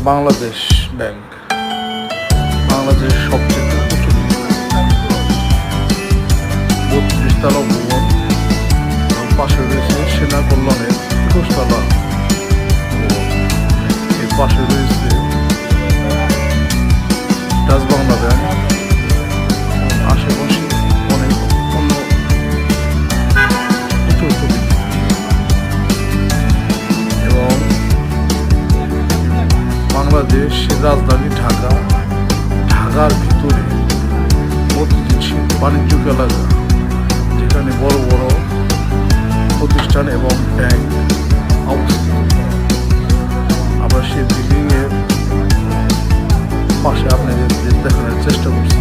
Bangladesh bank, বাংলাদেশের সবচেয়ে উঁচু 32 তলা ভবন। পাশে রয়েছে সেনা কল্যাণের 21 তলা ভবন। এর পাশে রয়েছে ডাচ বাংলা ব্যাংক। আশেপাশে অনেক অন্য উঁচু উঁচু এবং বাংলাদেশের রাজধানী ঢাকা, ঢাকার ভিতরে গতিশীল বাণিজ্যিক এলাকা, যেখানে বড় বড় প্রতিষ্ঠান এবং ব্যাংক অবস্থিত। আমরা সেই বিল্ডিংয়ের পাশে আপনাদের দেখানোর চেষ্টা করছি।